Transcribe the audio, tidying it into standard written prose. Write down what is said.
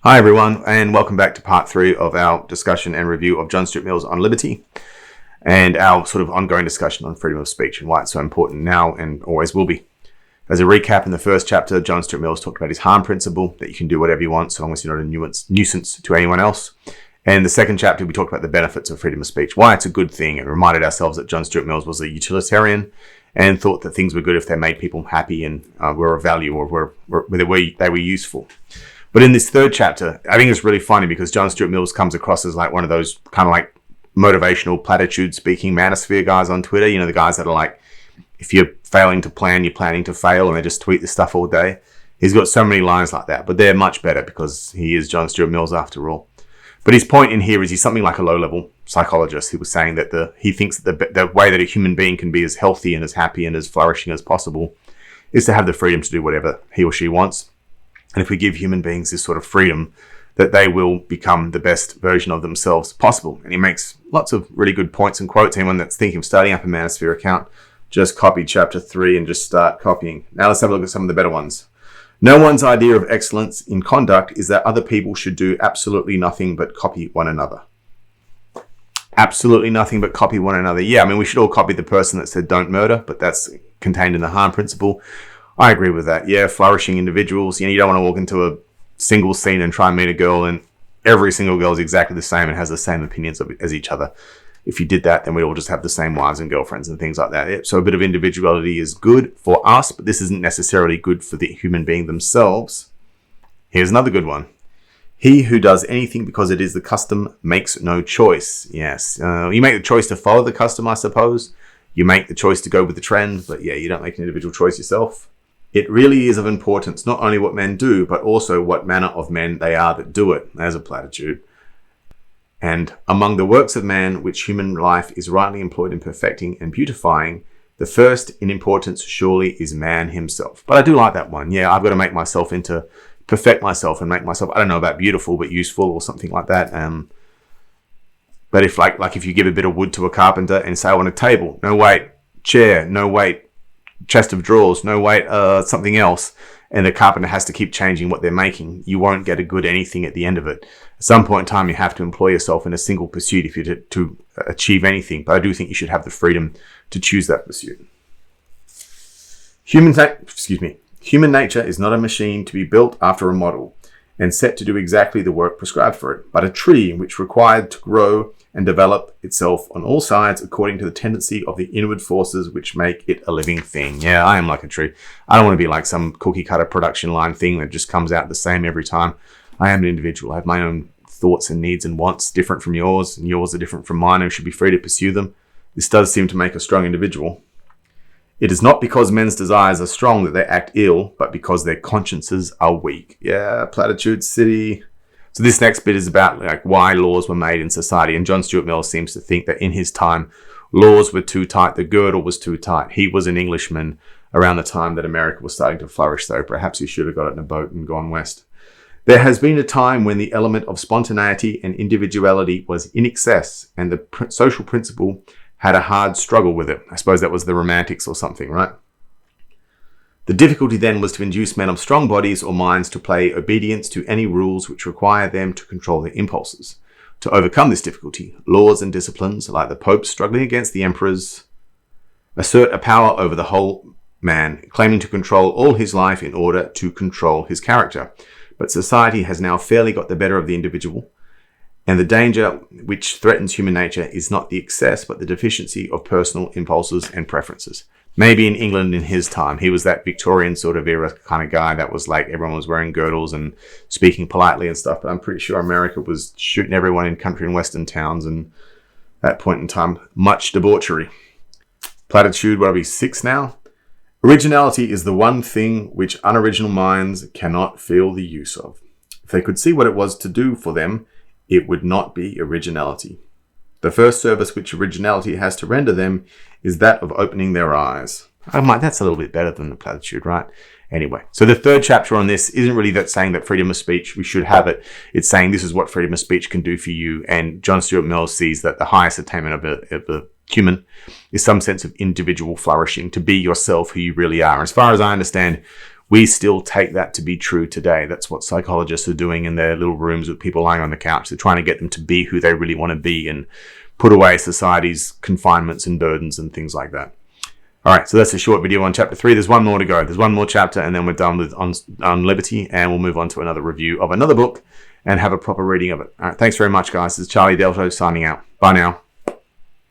Hi everyone, and welcome back to part 3 of our discussion and review of John Stuart Mill's On Liberty and our sort of ongoing discussion on freedom of speech and why it's so important now and always will be. As a recap, in the first chapter, John Stuart Mill talked about his harm principle, that you can do whatever you want so long as you're not a nuisance to anyone else. And the second chapter, we talked about the benefits of freedom of speech, why it's a good thing, and reminded ourselves that John Stuart Mill was a utilitarian and thought that things were good if they made people happy and were of value or they were useful. But in this third chapter, I think it's really funny because John Stuart Mill comes across as like one of those kind of like motivational platitude speaking manosphere guys on Twitter. You know, the guys that are like, if you're failing to plan, you're planning to fail, and they just tweet this stuff all day. He's got so many lines like that, but they're much better because he is John Stuart Mill after all. But his point in here is he's something like a low-level psychologist who was saying that he thinks that the way that a human being can be as healthy and as happy and as flourishing as possible is to have the freedom to do whatever he or she wants. And if we give human beings this sort of freedom, that they will become the best version of themselves possible. And he makes lots of really good points and quotes. Anyone that's thinking of starting up a Manosphere account, just copy chapter 3 and just start copying. Now let's have a look at some of the better ones. No one's idea of excellence in conduct is that other people should do absolutely nothing but copy one another. Absolutely nothing but copy one another. Yeah, I mean, we should all copy the person that said don't murder, but that's contained in the harm principle. I agree with that. Yeah, flourishing individuals. You know, you don't want to walk into a single scene and try and meet a girl and every single girl is exactly the same and has the same opinions as each other. If you did that, then we'd all just have the same wives and girlfriends and things like that. So a bit of individuality is good for us, but this isn't necessarily good for the human being themselves. Here's another good one. He who does anything because it is the custom makes no choice. Yes. You make the choice to follow the custom, I suppose. You make the choice to go with the trend, but yeah, you don't make an individual choice yourself. It really is of importance, not only what men do, but also what manner of men they are that do it. There's a platitude. And among the works of man, which human life is rightly employed in perfecting and beautifying, the first in importance surely is man himself. But I do like that one. Yeah, I've got to make myself perfect myself and make myself, I don't know about beautiful, but useful or something like that. But if like if you give a bit of wood to a carpenter and say, I want a table, no weight, chair, no weight, chest of drawers, no weight, something else, and the carpenter has to keep changing what they're making, you won't get a good anything at the end of it. At some point in time, you have to employ yourself in a single pursuit if you're to achieve anything. But I do think you should have the freedom to choose that pursuit. Human nature is not a machine to be built after a model and set to do exactly the work prescribed for it, but a tree which required to grow and develop itself on all sides according to the tendency of the inward forces which make it a living thing. Yeah, I am like a tree. I don't want to be like some cookie cutter production line thing that just comes out the same every time. I am an individual. I have my own thoughts and needs and wants different from yours, and yours are different from mine, and should be free to pursue them. This does seem to make a strong individual. It is not because men's desires are strong that they act ill, but because their consciences are weak. Yeah, platitude city. So this next bit is about like why laws were made in society. And John Stuart Mill seems to think that in his time, laws were too tight. The girdle was too tight. He was an Englishman around the time that America was starting to flourish, though. Perhaps he should have got it in a boat and gone west. There has been a time when the element of spontaneity and individuality was in excess, and the social principle had a hard struggle with it. I suppose that was the Romantics or something, right? The difficulty then was to induce men of strong bodies or minds to pay obedience to any rules which require them to control their impulses. To overcome this difficulty, laws and disciplines, like the Pope struggling against the emperors, assert a power over the whole man, claiming to control all his life in order to control his character. But society has now fairly got the better of the individual, and the danger which threatens human nature is not the excess, but the deficiency of personal impulses and preferences. Maybe in England in his time, he was that Victorian sort of era kind of guy that was like everyone was wearing girdles and speaking politely and stuff. But I'm pretty sure America was shooting everyone in country and western towns, and at that point in time, much debauchery. Platitude, what are we, 6 now? Originality is the one thing which unoriginal minds cannot feel the use of. If they could see what it was to do for them, it would not be originality. The first service which originality has to render them is that of opening their eyes. That's a little bit better than the platitude, right? Anyway, so the third chapter on this isn't really that saying that freedom of speech, we should have it. It's saying this is what freedom of speech can do for you. And John Stuart Mill sees that the highest attainment of a human is some sense of individual flourishing, to be yourself who you really are. As far as I understand, we still take that to be true today. That's what psychologists are doing in their little rooms with people lying on the couch. They're trying to get them to be who they really want to be and put away society's confinements and burdens and things like that. All right, so that's a short video on chapter 3. There's one more to go. There's one more chapter, and then we're done with on liberty, and we'll move on to another review of another book and have a proper reading of it. All right, thanks very much, guys. This is Charlie Delto signing out. Bye now.